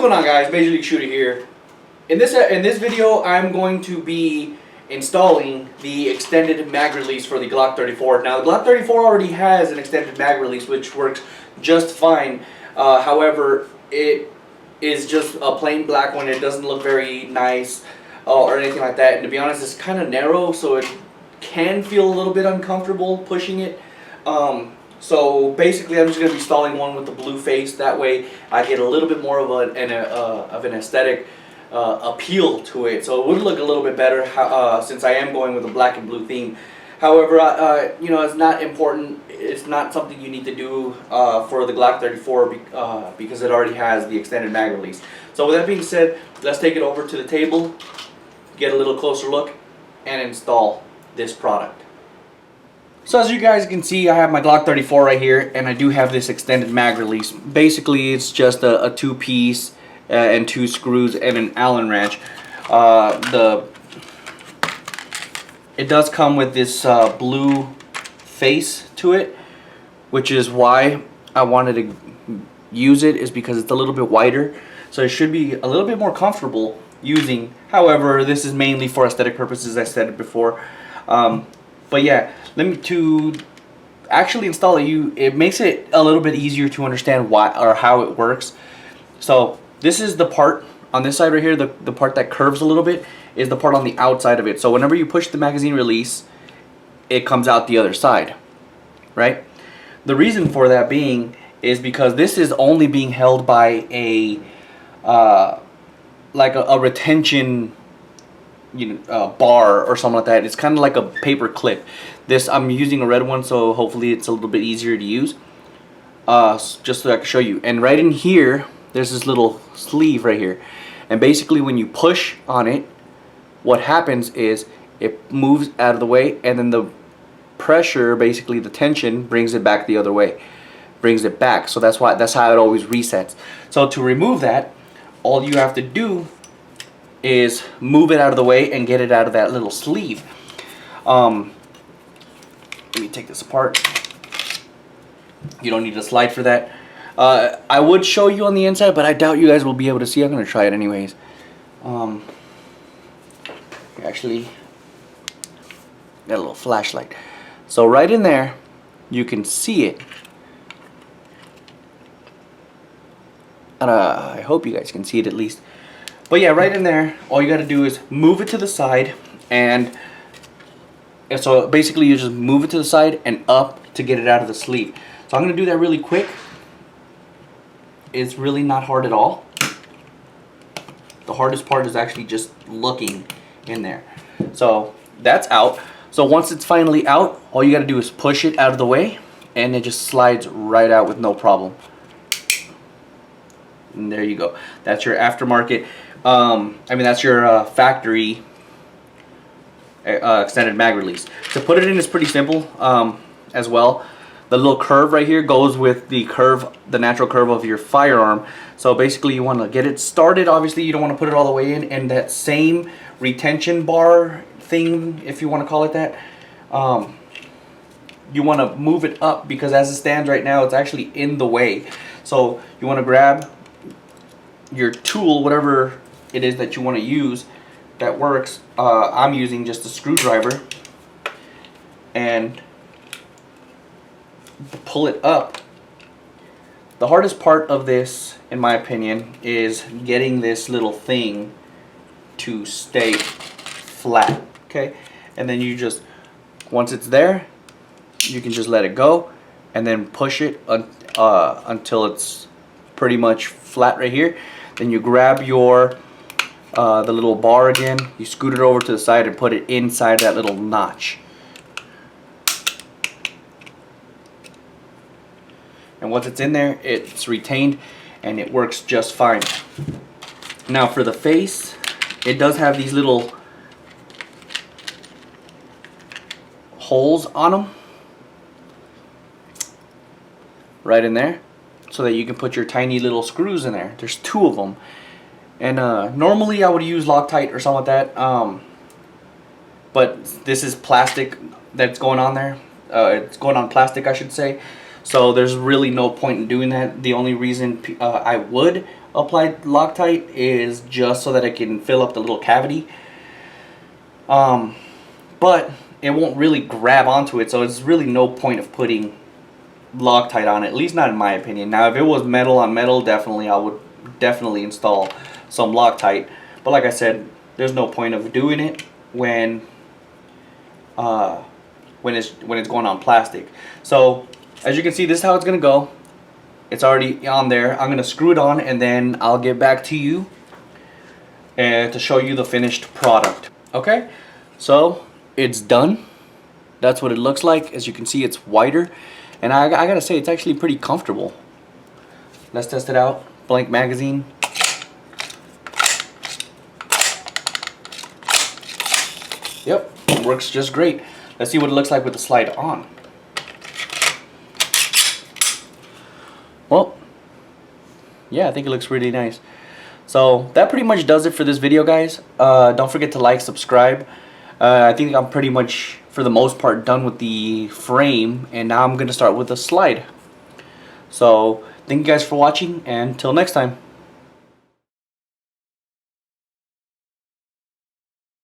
going on, guys? MajorLeaugeShooter here. In this video, I'm going to be installing the extended mag release for the Glock 34. Now, the Glock 34 already has an extended mag release, which works just fine. However, it is just a plain black one. It doesn't look very nice or anything like that. And to be honest, it's kind of narrow, so it can feel a little bit uncomfortable pushing it. So basically, I'm just going to be installing one with the blue face. That way, I get a little bit more of an aesthetic appeal to it. So it would look a little bit better since I am going with a black and blue theme. However, you know, it's not important. It's not something you need to do for the Glock 34 because it already has the extended mag release. So with that being said, let's take it over to the table, get a little closer look, and install this product. So as you guys can see, I have my Glock 34 right here, and I do have this extended mag release. Basically, it's just a two-piece and two screws and an Allen wrench. It does come with this blue face to it, which is why I wanted to use it, is because it's a little bit wider, so it should be a little bit more comfortable using. However, this is mainly for aesthetic purposes, I said it before. But yeah, to actually install it, it makes it a little bit easier to understand why or how it works. So this is the part on this side right here, the part that curves a little bit is the part on the outside of it. So whenever you push the magazine release, it comes out the other side, right? The reason for that being is because this is only being held by like a retention bar or something like that. It's kind of like a paper clip. This, I'm using a red one, so hopefully it's a little bit easier to use, just so I can show you. And right in here there's this little sleeve right here, and basically when you push on it, what happens is it moves out of the way, and then the pressure, basically the tension, brings it back the other way, brings it back. So that's how it always resets. So to remove that, all you have to do is move it out of the way and get it out of that little sleeve. Let me take this apart. You don't need a slide for that. I would show you on the inside, but I doubt you guys will be able to see. I'm going to try it anyways. Actually, got a little flashlight. So right in there, you can see it. I hope you guys can see it at least. But yeah, right in there, all you got to do is move it to the side, and so basically you just move it to the side and up to get it out of the sleeve. So I'm going to do that really quick. It's really not hard at all. The hardest part is actually just looking in there. So that's out. So once it's finally out, all you got to do is push it out of the way, and it just slides right out with no problem. And there you go. That's your aftermarket. That's your factory extended mag release. To put it in is pretty simple as well. The little curve right here goes with the natural curve of your firearm. So basically you want to get it started. Obviously you don't want to put it all the way in, and that same retention bar thing, if you want to call it that, you want to move it up, because as it stands right now, it's actually in the way. So you want to grab your tool, whatever it is that you want to use that works. I'm using just a screwdriver, and pull it up. The hardest part of this, in my opinion, is getting this little thing to stay flat. Okay, and then you just, once it's there, you can just let it go, and then push it until it's pretty much flat right here. Then you grab your the little bar again, you scoot it over to the side and put it inside that little notch. And once it's in there, it's retained and it works just fine. Now for the face, it does have these little holes on them right in there, so that you can put your tiny little screws in there. There's two of them. And normally I would use Loctite or something like that, but this is plastic that's going on there. It's going on plastic, I should say. So there's really no point in doing that. The only reason I would applied Loctite is just so that it can fill up the little cavity. But it won't really grab onto it, so it's really no point of putting Loctite on it, at least not in my opinion. Now if it was metal on metal, definitely I would definitely install some Loctite, but like I said, there's no point of doing it when it's going on plastic. So as you can see, this is how it's gonna go. It's already on there. I'm gonna screw it on and then I'll get back to you and to show you the finished product. Okay, so it's done. That's what it looks like. As you can see, it's whiter, and I gotta say, it's actually pretty comfortable. Let's test it out. Blank magazine. Yep, it works just great. Let's see what it looks like with the slide on. Well, yeah, I think it looks really nice. So that pretty much does it for this video, guys. Don't forget to like, subscribe. I think I'm pretty much, for the most part, done with the frame, and now I'm going to start with the slide. So thank you guys for watching, and until next time.